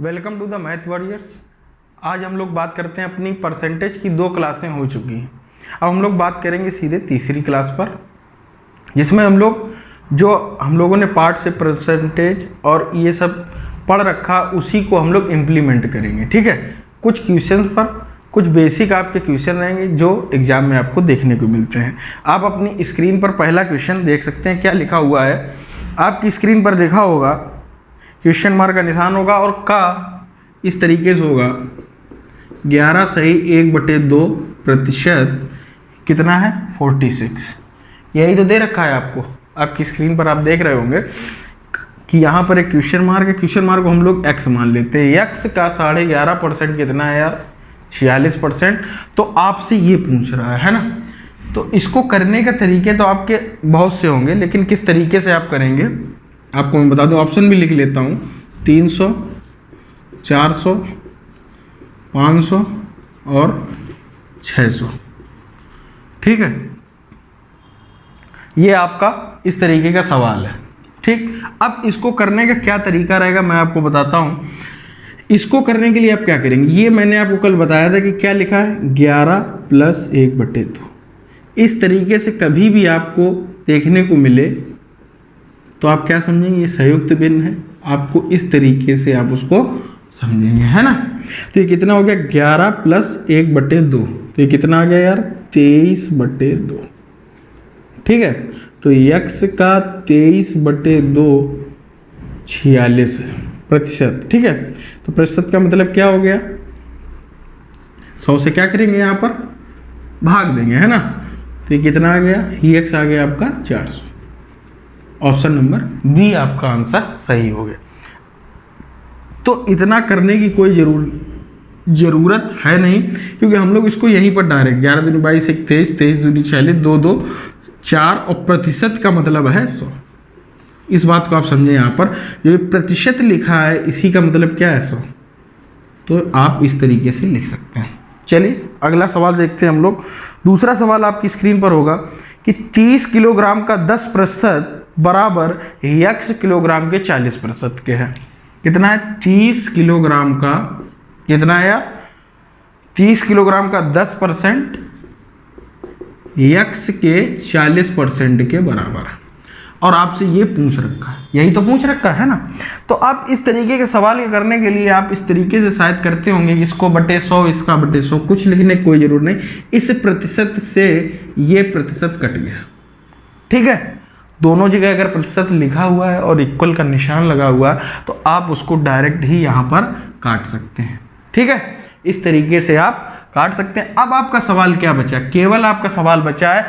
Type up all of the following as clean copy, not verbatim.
Welcome to the math warriors. आज हम लोग बात करते हैं अपनी परसेंटेज की 2 क्लासें हो चुकी हैं। अब हम लोग बात करेंगे सीधे तीसरी क्लास पर, जिसमें हम लोगों ने पार्ट से परसेंटेज और ये सब पढ़ रखा, उसी को हम लोग इम्प्लीमेंट करेंगे। ठीक है, कुछ क्वेश्चन पर कुछ बेसिक आपके क्वेश्चन रहेंगे जो एग्जाम में आपको देखने को मिलते हैं। आप अपनी स्क्रीन पर पहला क्वेश्चन देख सकते हैं, क्या लिखा हुआ है। आपकी स्क्रीन पर देखा होगा, क्वेश्चन मार्क का निशान होगा और का इस तरीके से होगा 11 सही 1/2% कितना है 46। यही तो दे रखा है आपको। आपकी स्क्रीन पर आप देख रहे होंगे कि यहाँ पर एक क्वेश्चन मार्क है। क्वेश्चन मार्क को हम लोग x मान लेते हैं। x का 11.5% कितना है यार 46%। तो आपसे ये पूछ रहा है ना, तो इसको करने का तरीके तो आपके बहुत से होंगे, लेकिन किस तरीके से आप करेंगे आपको मैं बता दूं। ऑप्शन भी लिख लेता हूं, 300, 400, 500 और 600। ठीक है, ये आपका इस तरीके का सवाल है। ठीक, अब इसको करने का क्या तरीका रहेगा मैं आपको बताता हूं। इसको करने के लिए आप क्या करेंगे, ये मैंने आपको कल बताया था कि क्या लिखा है 11 + 1/2। इस तरीके से कभी भी आपको देखने को मिले तो आप क्या समझेंगे, ये संयुक्त भिन्न है। आपको इस तरीके से आप उसको समझेंगे, है ना। तो ये कितना हो गया 11 + 1/2। तो ये कितना आ गया यार 23/2। ठीक है, तो x का 23/2 46%। ठीक है, तो प्रतिशत का मतलब क्या हो गया, 100 से क्या करेंगे यहाँ पर भाग देंगे, है ना। तो ये कितना आ गया, ये x आ गया आपका 400। ऑप्शन नंबर बी आपका आंसर सही हो गया। तो इतना करने की कोई जरूरत है नहीं, क्योंकि हम लोग इसको यहीं पर डायरेक्ट 11 दूनी 22 1 23 23 दूनी 46 2 2 4 और प्रतिशत का मतलब है 100। इस बात को आप समझें। यहाँ पर जो प्रतिशत लिखा है इसी का मतलब क्या है 100। तो आप इस तरीके से लिख सकते हैं। चलिए अगला सवाल देखते हैं हम लोग। दूसरा सवाल आपकी स्क्रीन पर होगा कि 30 किलोग्राम का 10% बराबर x किलोग्राम के 40% के है। कितना है 30 किलोग्राम का, कितना है यार 30 किलोग्राम का 10% x के 40% के बराबर है। और आपसे ये पूछ रखा है, यही तो पूछ रखा है ना। तो आप इस तरीके के सवाल के करने के लिए आप इस तरीके से शायद करते होंगे कि इसको बटे 100, इसका बटे 100, कुछ लिखने की कोई जरूरत नहीं। इस प्रतिशत से ये प्रतिशत कट गया। ठीक है, दोनों जगह अगर प्रतिशत लिखा हुआ है और इक्वल का निशान लगा हुआ है तो आप उसको डायरेक्ट ही यहाँ पर काट सकते हैं। ठीक है, इस तरीके से आप काट सकते हैं। अब आपका सवाल क्या बचा, केवल आपका सवाल बचा है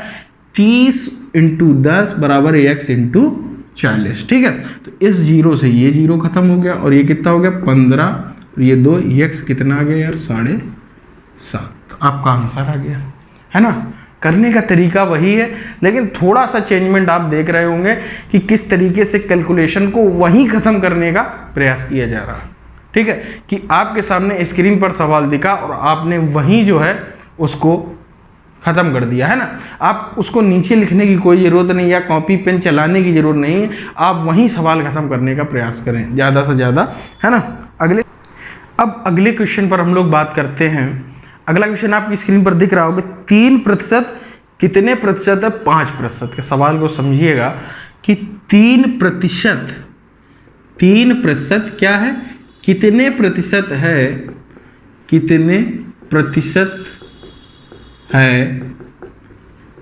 30 × 10 बराबर x × 40। ठीक है, तो इस 0 से ये 0 खत्म हो गया और ये कितना हो गया 15 और ये 2, x कितना आ गया यार 7.5। आपका आंसर आ गया, है ना। करने का तरीका वही है, लेकिन थोड़ा सा चेंजमेंट आप देख रहे होंगे कि किस तरीके से कैलकुलेशन को वहीं खत्म करने का प्रयास किया जा रहा है। ठीक है, कि आपके सामने स्क्रीन पर सवाल दिखा और आपने वहीं जो है उसको खत्म कर दिया, है ना। आप उसको नीचे लिखने की कोई ज़रूरत नहीं या कॉपी पेन चलाने की ज़रूरत नहीं है। आप वहीं सवाल खत्म करने का प्रयास करें ज़्यादा से ज़्यादा, है ना। अब अगले क्वेश्चन पर हम लोग बात करते हैं। अगला क्वेश्चन आपकी स्क्रीन पर दिख रहा होगा, 3% कितने प्रतिशत है 5%। के सवाल को समझिएगा कि 3% क्या है, कितने प्रतिशत है, कितने प्रतिशत है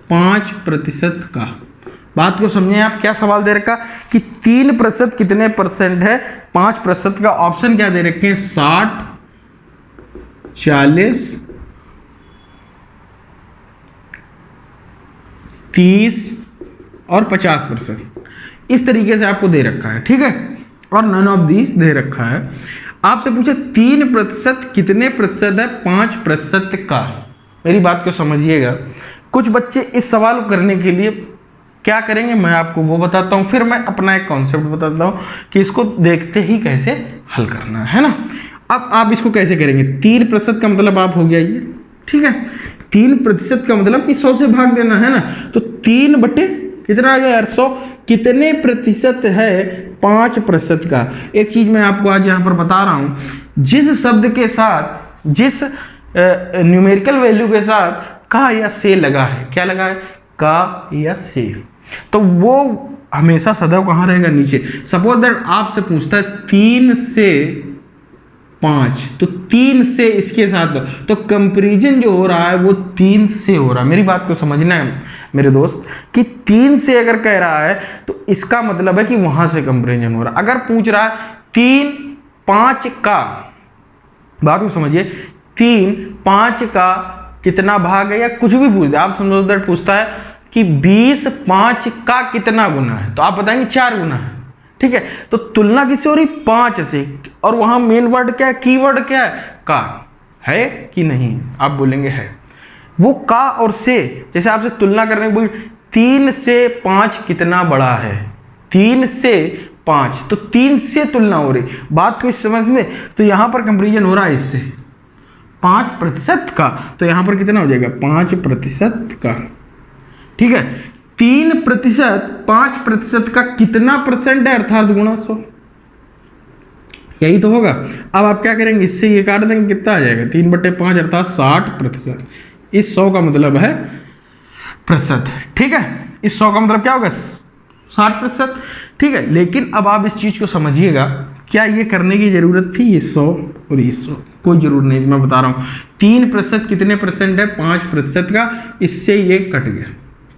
5% का। बात को समझें आप, क्या सवाल दे रखा कि 3% कितने परसेंट है 5% का। ऑप्शन क्या दे रखे हैं 60, 40, 30 और 50%। इस तरीके से आपको दे रखा है। ठीक है, और नन ऑफ दीज दे रखा है। आपसे पूछे 3% कितने प्रतिशत है 5% का। मेरी बात को समझिएगा। कुछ बच्चे इस सवाल को करने के लिए क्या करेंगे मैं आपको वो बताता हूँ, फिर मैं अपना एक कॉन्सेप्ट बताता हूँ कि इसको देखते ही कैसे हल करना है ना। अब आप इसको कैसे करेंगे, 3% का मतलब आप हो गया ये। ठीक है, 3% का मतलब कि 100 से भाग देना, है ना। तो 3 बटे कितना आ गया यार 100। कितने प्रतिशत है 5% का। एक चीज मैं आपको आज यहाँ पर बता रहा हूँ जिस शब्द के साथ, जिस न्यूमेरिकल वैल्यू के साथ का या से लगा है, क्या लगा है, का या से, तो वो हमेशा सदैव कहाँ रहेगा, नीचे। सपोज दैट आपसे पूछता है 3 से 5, तो 3 से इसके साथ, तो कंपैरिजन जो हो रहा है वो 3 से हो रहा है। मेरी बात को समझना है मेरे दोस्त कि 3 से अगर कह रहा है तो इसका मतलब है कि वहां से कंपैरिजन हो रहा है। अगर पूछ रहा है 3 5 का, बात को समझिए, 3 5 का कितना भाग है या कुछ भी पूछ दे, आप समझो दैट पूछता है कि 20 5 का कितना गुना है, तो आप बताएंगे 4 गुना है, ठीक है। तो तुलना किससे हो रही, 5 से, और वहां मेन वर्ड क्या है, कीवर्ड क्या है, का है कि नहीं, आप बोलेंगे है। वो का और से, जैसे आपसे तुलना करने को बोल 3 से 5 कितना बड़ा है, 3 से 5, तो 3 से तुलना हो रही, बात को समझ में। तो यहां पर कंपैरिजन हो रहा है इससे 5% का, तो यहां पर कितना हो जाएगा, 5% का, ठीक है। 3% 5% का कितना परसेंट है, अर्थात गुणा 100, यही तो होगा। अब आप क्या करेंगे, इससे ये काट देंगे, कितना आ जाएगा, 3/5 अर्थात 60%। इस 100 का मतलब है प्रतिशत, ठीक है। इस 100 का मतलब क्या होगा, 60%, ठीक है। लेकिन अब आप इस चीज को समझिएगा, क्या ये करने की जरूरत थी, ये 100 और ये 100, कोई जरूरत नहीं, मैं बता रहा हूं। 3% कितने परसेंट है, 5% का, इससे ये कट गया,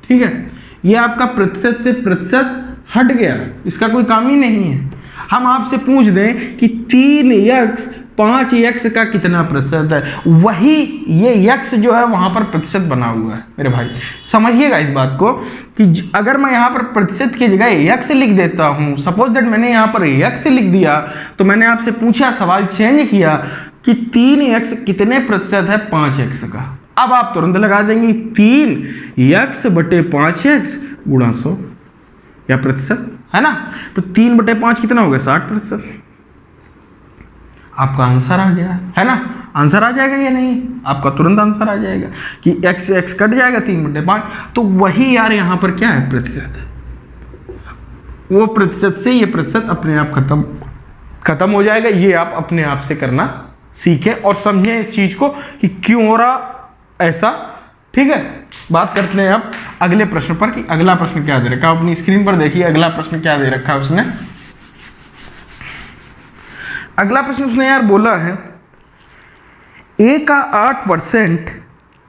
ठीक है। ये आपका प्रतिशत से प्रतिशत हट गया, इसका कोई काम ही नहीं है। हम आपसे पूछ दें कि 3x 5x का कितना प्रतिशत है, वही ये x जो है वहां पर प्रतिशत बना हुआ है मेरे भाई, समझिएगा इस बात को कि अगर मैं यहाँ पर प्रतिशत की जगह x लिख देता हूँ, सपोज दैट मैंने यहाँ पर x लिख दिया, तो मैंने आपसे पूछा, सवाल चेंज किया कि 3x कितने प्रतिशत है 5x का। अब आप तुरंत लगा देंगे 3x/5x गुणा 100 या प्रतिशत, है ना। तो 3/5 कितना हो गया, 60%। आपका आंसर आ गया, है ना। आंसर आ जाएगा या नहीं, आपका तुरंत आंसर आ जाएगा कि x कट जाएगा 3/5, तो वही यार यहाँ पर क्या है, प्रतिशत। वो प्रतिशत से ये प्रतिशत अपने आप खत्म हो जाएगा। ये आप अपने आप से करना सीखें और समझें इस चीज को कि क्यों हो रहा ऐसा, ठीक है। बात करते हैं अब अगले प्रश्न पर कि अगला प्रश्न क्या दे रखा है। अपनी स्क्रीन पर देखिए अगला प्रश्न क्या दे रखा है उसने। अगला प्रश्न उसने यार बोला है a का 8%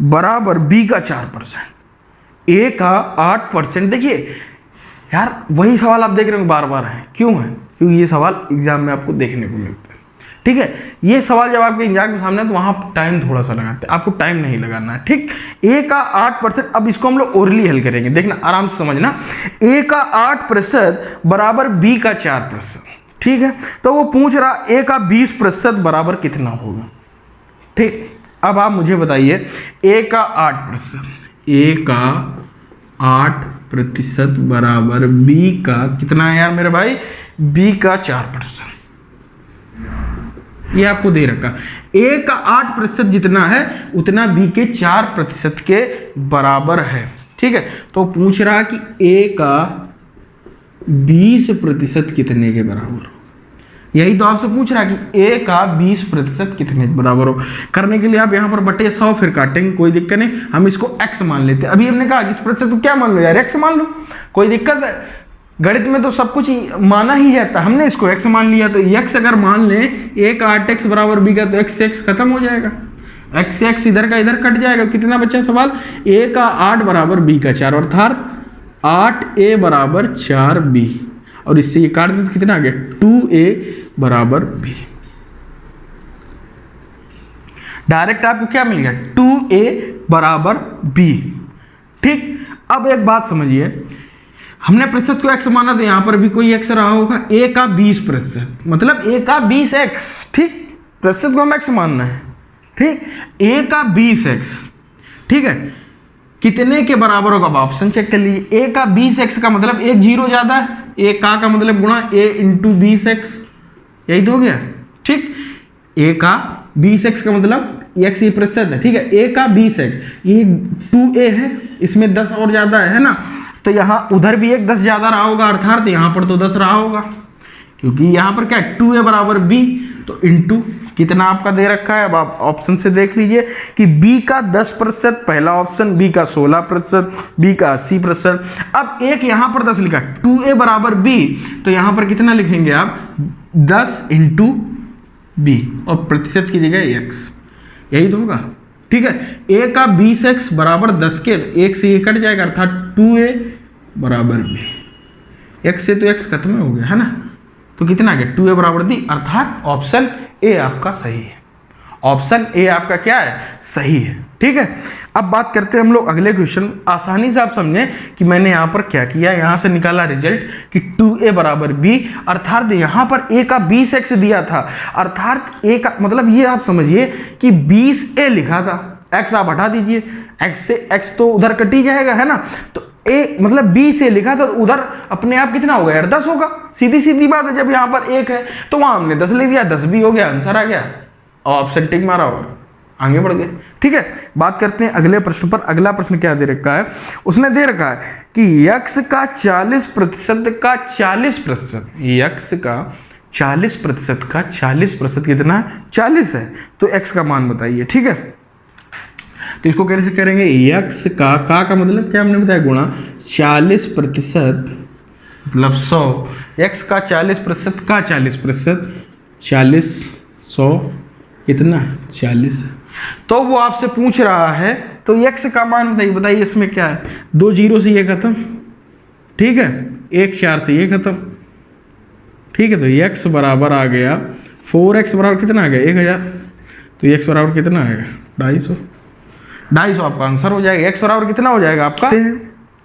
बराबर b का 4%। a का 8%, देखिए यार वही सवाल आप देख रहे हो बार बार है, क्यों है, क्योंकि ये सवाल एग्जाम में आपको देखने को मिलता है, ठीक है। ये सवाल जब आपके एग्जाम के सामने है तो वहां टाइम थोड़ा सा लगाते हैं, आपको टाइम नहीं लगाना है, ठीक। a का 8%, अब इसको हम लोग ओरली हल करेंगे, देखना आराम से समझना। a का 8% बराबर b का 4%, ठीक है। तो वो पूछ रहा a का 20% बराबर कितना होगा, ठीक। अब आप मुझे बताइए a का 8%, a का 8% बराबर b का कितना है यार मेरे भाई, b का 4%, ये आपको दे रखा। a का 8% जितना है उतना b के 4% के बराबर है, ठीक है। तो पूछ रहा कि a का 20% कितने के बराबर हो, यही तो आपसे पूछ रहा है कि a का 20% कितने के बराबर हो। करने के लिए आप यहाँ पर बटे 100 फिर काटेंगे, कोई दिक्कत नहीं। हम इसको x मान लेते हैं, अभी हमने कहा 20% तो क्या मान लो यार, x मान लो, कोई दिक्कत है। गणित में तो सब कुछ माना ही जाता है, हमने इसको x मान लिया, तो x अगर मान लें a का 8x बराबर b का, तो x से x खत्म हो जाएगा, x से x इधर का इधर कट जाएगा। कितना बचा सवाल, a का 8 बराबर b का 4, अर्थात 8a बराबर 4b, और इससे ये काट दें तो कितना आ गया, 2a बराबर b। डायरेक्ट आपको क्या मिल गया, 2a बराबर b, ठीक। अब एक बात समझिए, हमने प्रतिशत को x माना तो यहां पर भी कोई x रहा होगा, a का 20%, मतलब a का 20x, ठीक। प्रतिशत को हम x मानना है, ठीक। a का 20x, ठीक है, कितने के बराबर होगा, अब ऑप्शन चेक कर लीजिए। a का 20x का मतलब एक जीरो ज्यादा है, a का मतलब गुणा a इंटू 20x, यही तो हो गया, ठीक। a का 20x का मतलब x ये प्रतिशत है, ठीक है। a का 20x, ये 2a है, इसमें 10 और ज्यादा है ना, तो यहाँ उधर भी एक 10 ज्यादा रहा होगा, अर्थात यहाँ पर तो 10 रहा होगा, क्योंकि यहाँ पर क्या है 2a बराबर b, तो इंटू कितना आपका दे रखा है। अब आप ऑप्शन से देख लीजिए कि b का 10%, पहला ऑप्शन, b का 16%, b का 80%। अब एक यहाँ पर 10 लिखा, 2a बराबर b, तो यहाँ पर कितना लिखेंगे आप 10 इंटू b और प्रतिशत की जगह x, यही तो होगा। ठीक है, a का 20x बराबर 10 के, तो 1 से ये कट जाएगा, अर्थात 2a बराबर b, x से तो x खत्म हो गया है ना, तो कितना आ गया 2a बराबर d, अर्थात ऑप्शन ए आपका सही है। ऑप्शन ए आपका क्या है, सही है। ठीक है, अब बात करते हैं हम लोग अगले क्वेश्चन। आसानी से आप समझें कि मैंने यहाँ पर क्या किया, यहाँ से निकाला रिजल्ट कि 2a बराबर b, अर्थात यहाँ पर a का 20x दिया था, अर्थात a का मतलब ये आप समझिए कि 20a लिखा था, x आप हटा दीजिए, x से x तो उधर कट ही जाएगा है ना, तो a मतलब b से लिखा था, तो उधर अपने आप कितना होगा यार 10 होगा, सीधी सीधी बात है। जब यहाँ पर 1 है तो वहां हमने 10 लिख दिया, 10 भी हो गया, आंसर आ गया और ऑप्शन टिक मारा होगा, आगे बढ़ गए। ठीक है, बात करते हैं अगले प्रश्न पर। अगला प्रश्न क्या दे रखा है, उसने दे रखा है कि x का 40% का 40%, x का 40% का 40% कितना है, 40 है, तो x का मान बताइए। ठीक है, तो इसको कैसे करेंगे, x का मतलब क्या हमने बताया, गुणा 40% मतलब 100, x का 40% का 40%, 40 100 कितना 40 है। तो वो आपसे पूछ रहा है तो x का मान बताइए, बताइए इसमें क्या है, 2 0 से ये खत्म, ठीक है, 1 4 से ये खत्म, ठीक है, तो x बराबर आ गया 4x बराबर कितना आ गया 1000, तो x बराबर कितना आएगा 250 आपका आंसर हो जाएगा। x बराबर कितना हो जाएगा आपका।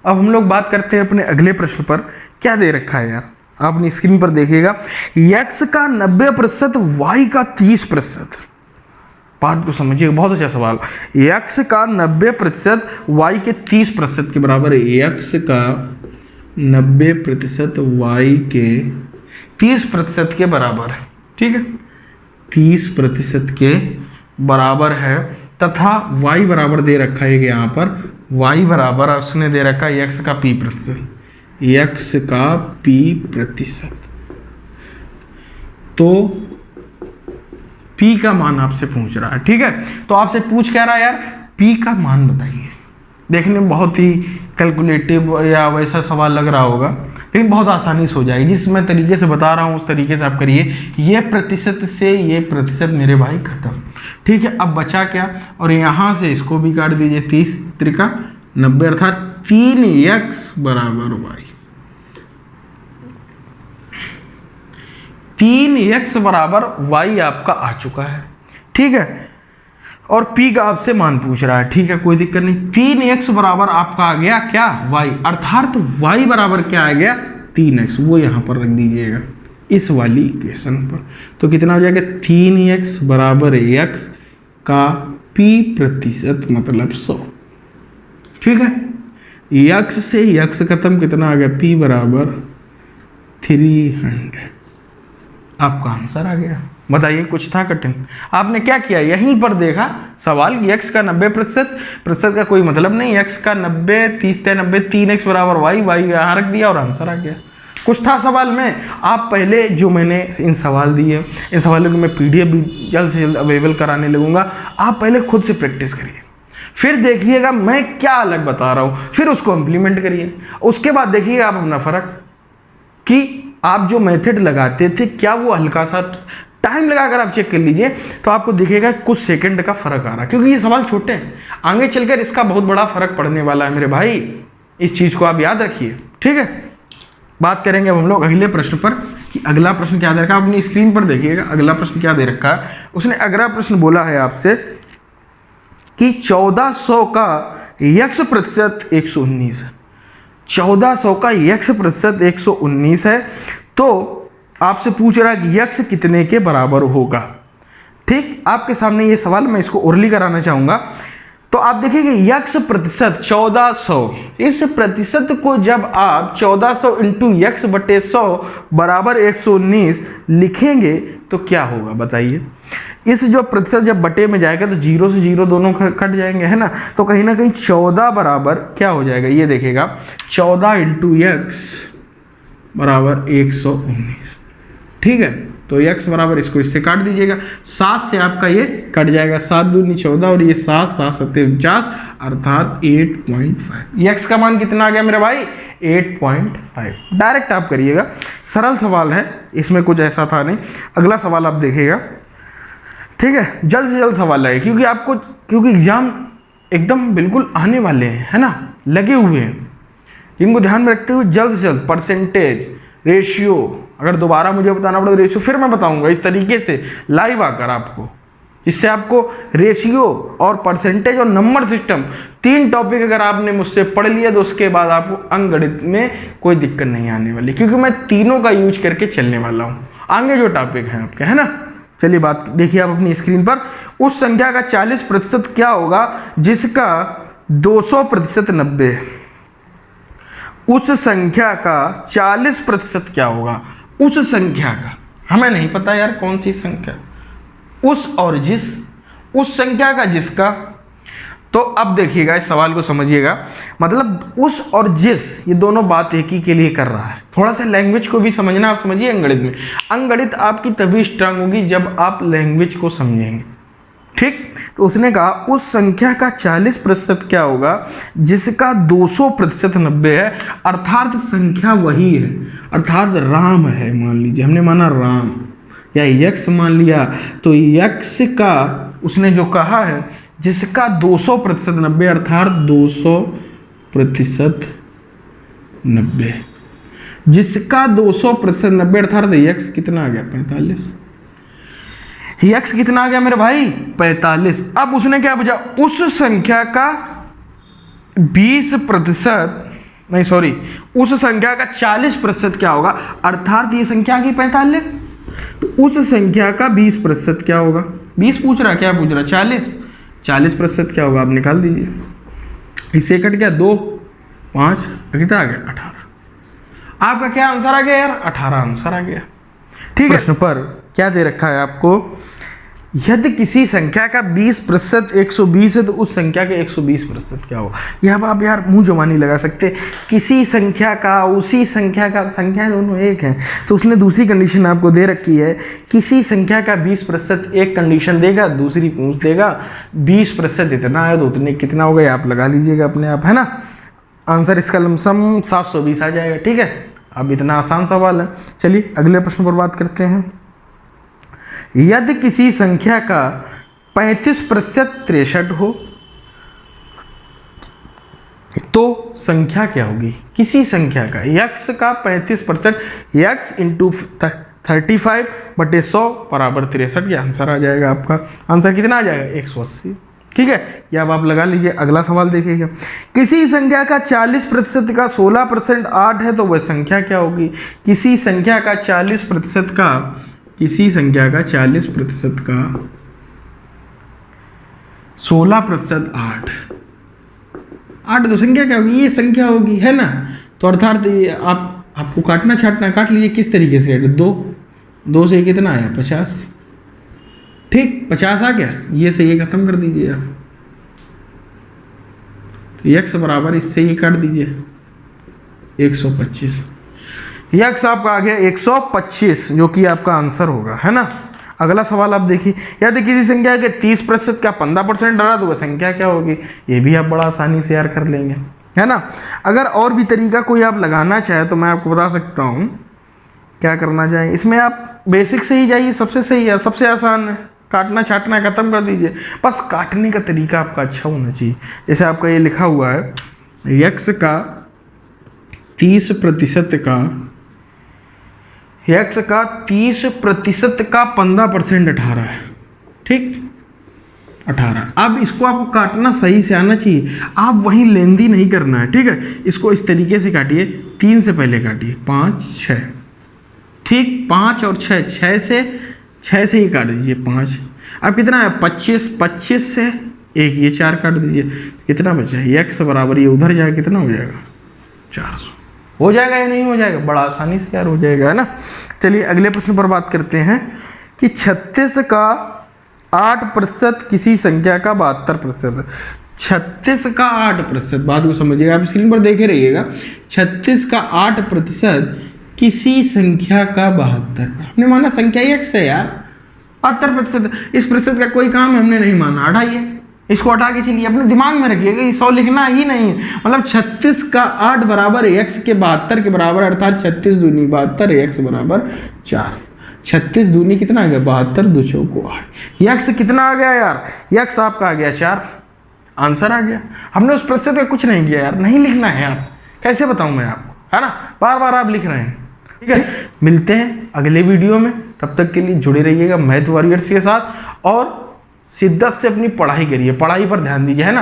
अब हम लोग बात करते हैं अपने अगले प्रश्न पर, क्या दे रखा है यार, आप अपनी स्क्रीन पर देखिएगा, x का 90%, y का 30%। बात को समझिए, बहुत अच्छा सवाल। x का 90% y के 30% के बराबर है, x का 90% y के 30% के बराबर है, ठीक है, 30% के बराबर है, तथा y बराबर दे रखा है यहाँ पर, y बराबर उसने दे रखा है x का p%, x का p%, तो p का मान आपसे पूछ रहा है। ठीक है, तो आपसे पूछ क्या रहा है यार, p का मान बताइए। देखने में बहुत ही कैलकुलेटिव या वैसा सवाल लग रहा होगा, लेकिन बहुत आसानी से हो जाएगी। जिस मैं तरीके से बता रहा हूँ उस तरीके से आप करिए। ये प्रतिशत से ये प्रतिशत मेरे भाई खत्म। ठीक है, अब बचा क्या, और यहाँ से इसको भी काट दीजिए, 30 त्रिका 90, अर्थात 3x बराबर y, 3x बराबर y आपका आ चुका है। ठीक है, और p का आपसे मान पूछ रहा है। ठीक है, कोई दिक्कत नहीं, 3x बराबर आपका आ गया क्या y, अर्थात y बराबर क्या आ गया 3x, वो यहाँ पर रख दीजिएगा इस वाली इक्वेशन पर। तो कितना हो जाएगा 3x बराबर x का p% मतलब 100। ठीक है, x से x खत्म, कितना आ गया p बराबर 300, आपका आंसर आ गया। बताइए, कुछ था कठिन? आपने क्या किया, यहीं पर देखा सवाल कि x का 90% का कोई मतलब नहीं, x का 90 30 90, 3x बराबर y यहाँ रख दिया और आंसर आ गया। कुछ था सवाल में? आप पहले जो मैंने इन सवाल दिए, इन सवालों की मैं PDF भी जल्द से जल्द अवेलेबल कराने लगूंगा। आप पहले खुद से प्रैक्टिस करिए, फिर देखिएगा मैं क्या अलग बता रहा हूँ, फिर उसको इम्प्लीमेंट करिए। उसके बाद देखिएगा आप अपना फ़र्क कि आप जो मेथड लगाते थे क्या वो हल्का सा टाइम लगाकर आप चेक कर लीजिए, तो आपको दिखेगा कुछ सेकंड का फर्क आ रहा है, क्योंकि ये सवाल छोटे हैं, आगे चलकर इसका बहुत बड़ा फर्क पड़ने वाला है मेरे भाई। इस चीज़ को आप याद रखिए। ठीक है, बात करेंगे अब हम लोग अगले प्रश्न पर कि अगला प्रश्न क्या दे रखा है। अपनी स्क्रीन पर देखिएगा अगला प्रश्न क्या दे रखा है। उसने अगला प्रश्न बोला है आपसे कि 1400 का x% 119 है, 1400 का x% 119 है, तो आपसे पूछ रहा है कि x कितने के बराबर होगा। ठीक, आपके सामने ये सवाल, मैं इसको ओरली कराना चाहूँगा। तो आप देखिए x% 1400, इस प्रतिशत को जब आप 1400 इंटू x बटे 100 बराबर 119 लिखेंगे तो क्या होगा बताइए। इस जो प्रतिशत जब बटे में जाएगा तो 0 से 0 दोनों कट जाएंगे, है ना, तो कहीं ना कहीं 14 बराबर क्या हो जाएगा, ये देखिएगा 14 इंटू x बराबर 119। ठीक है, तो x बराबर इसको इससे काट दीजिएगा, 7 से आपका ये कट जाएगा, 7 दूनी 14 और ये 7 7 सत्ते 49 अर्थात 8.5। x का मान कितना आ गया मेरे भाई? 8.5। डायरेक्ट आप करिएगा, सरल सवाल है, इसमें कुछ ऐसा था नहीं। अगला सवाल आप देखिएगा, ठीक है, जल्द से जल्द सवाल है क्योंकि एग्जाम एकदम बिल्कुल आने वाले हैं, है ना, लगे हुए हैं, इनको ध्यान में रखते हुए जल्द से जल्द परसेंटेज, रेशियो, अगर दोबारा मुझे बताना पड़े रेशियो फिर मैं बताऊंगा इस तरीके से लाइव आकर आपको, इससे आपको रेशियो और परसेंटेज और नंबर सिस्टम 3 टॉपिक अगर आपने मुझसे पढ़ लिया तो उसके बाद आपको अंकगणित में कोई दिक्कत नहीं आने वाली, क्योंकि मैं तीनों का यूज करके चलने वाला हूँ आगे जो टॉपिक है आपके, है ना। चलिए बात देखिए आप अपनी स्क्रीन पर, उस संख्या का 40% क्या होगा जिसका 200% 90 है। उस संख्या का 40% क्या होगा, उस संख्या का, हमें नहीं पता यार कौन सी संख्या, उस और जिस, उस संख्या का जिसका। तो अब देखिएगा इस सवाल को समझिएगा, मतलब उस और जिस, ये दोनों बात एक ही के लिए कर रहा है। थोड़ा सा लैंग्वेज को भी समझना आप समझिए अंकगणित में। अंकगणित आपकी तभी स्ट्रांग होगी जब आप लैंग्वेज को समझेंगे, ठीक। तो उसने कहा उस संख्या का 40% क्या होगा जिसका 200% 90 है, अर्थात संख्या वही है, अर्थात राम है, मान लीजिए हमने माना राम या यक्स मान लिया, तो यक्स का उसने जो कहा है जिसका 200% 90 अर्थात 200% 90, जिसका 200% 90 अर्थात यक्स कितना आ गया 45। यक्स कितना आ गया मेरे भाई 45। अब उसने क्या पूछा, उस संख्या का 20% नहीं सॉरी उस संख्या का 40% क्या होगा, अर्थात ये संख्या की 45, तो उस संख्या का 20% क्या होगा। 20 पूछ रहा, क्या पूछ रहा 40% क्या होगा, आप निकाल दीजिए, इससे कट गया 2 5 कितना आ गया 18। आपका क्या आंसर आ गया यार 18 आंसर आ गया, ठीक है। प्रश्न पर क्या दे रखा है आपको, यदि किसी संख्या का 20% 120 है तो उस संख्या के 120% क्या होगा। यह आप यार मुंह जबानी लगा सकते, किसी संख्या का उसी संख्या का, संख्या दोनों एक हैं, तो उसने दूसरी कंडीशन आपको दे रखी है, किसी संख्या का 20% एक कंडीशन देगा, दूसरी पूछ देगा 20% इतना है तो उतने कितना होगा, ये आप लगा लीजिएगा अपने आप, है ना। आंसर इसका लमसम 720 आ जाएगा, ठीक है। अब इतना आसान सवाल है। चलिए अगले प्रश्न पर बात करते हैं। यदि किसी संख्या का 35% 63 हो तो संख्या क्या होगी। किसी संख्या का यक्स का 35%, यक्स इंटू 35/100 बराबर 63, यह आंसर आ जाएगा आपका। आंसर कितना आ जाएगा 180, ठीक है। या अब आप लगा लीजिए। अगला सवाल देखिएगा, किसी संख्या का 40% का 16% 8 है तो वह संख्या क्या होगी। किसी संख्या का 40% का, किसी संख्या का 40% का 16% 8 तो संख्या क्या होगी, ये संख्या होगी, है ना। तो अर्थात आपको काटना छाटना काट लीजिए, किस तरीके से काटे, 2 से कितना आया 50, ठीक 50 आ गया, ये से ये खत्म कर दीजिए आप, तो यक्स बराबर इससे ये काट दीजिए 125, यक्स आपका आ गया 125 जो कि आपका आंसर होगा, है ना। अगला सवाल आप देखिए, यदि किसी संख्या के 30% का 15% डरा तो वह संख्या क्या होगी। ये भी आप बड़ा आसानी से यार कर लेंगे, है ना। अगर और भी तरीका कोई आप लगाना चाहे तो मैं आपको बता सकता हूँ क्या करना चाहें। इसमें आप बेसिक से ही जाइए, सबसे सही है, सबसे आसान है, काटना छाटना खत्म कर दीजिए, बस काटने का तरीका आपका अच्छा होना चाहिए। जैसे आपका ये लिखा हुआ है, यक्स का 30% का, यक्स का 30% का 15% 18 है, ठीक 18। अब इसको आपको काटना सही से आना चाहिए, आप वहीं लेंदी नहीं करना है, ठीक है। इसको इस तरीके से काटिए, 3 से पहले काटिए, 5 6, ठीक 5 और 6 से ही काट दीजिए 5। अब कितना है 25 से एक ये 4 काट दीजिए, कितना बचा है यक्स बराबर, ये उधर जाए कितना हो जाएगा 400 हो जाएगा या नहीं हो जाएगा, बड़ा आसानी से यार हो जाएगा, है ना। चलिए अगले प्रश्न पर बात करते हैं कि 36 का 8% किसी संख्या का 72%। 36 का 8%, बात को समझिएगा, आप स्क्रीन पर देखे रहिएगा। 36 का 8% किसी संख्या का 72, हमने माना संख्या x है यार, 72%। इस प्रतिशत का कोई काम हमने नहीं माना, हटाइए इसको, हटा के चलिए, अपने दिमाग में रखिएगा, ये 100 लिखना ही नहीं है। मतलब 36 का 8 बराबर x के 72 के बराबर, अर्थात 36 दूनी 72, x बराबर 4। 36 दूनी कितना आ गया 72, 2 चौको 8। x कितना आ गया यार, x आपका आ गया 4, आंसर आ गया। हमने उस प्रतिशत का कुछ नहीं किया यार, नहीं लिखना है यार, कैसे बताऊं मैं आपको, है ना, बार बार आप लिख रहे हैं। ठीक है, मिलते हैं अगले वीडियो में, तब तक के लिए जुड़े रहिएगा मैथ वॉरियर्स के साथ और शिद्दत से अपनी पढ़ाई करिए, पढ़ाई पर ध्यान दीजिए, है ना।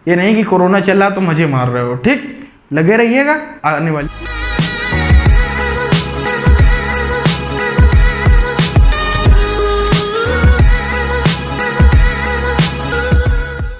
ये नहीं कि कोरोना चल रहा तो मजे मार रहे हो, ठीक, लगे रहिएगा आने वाली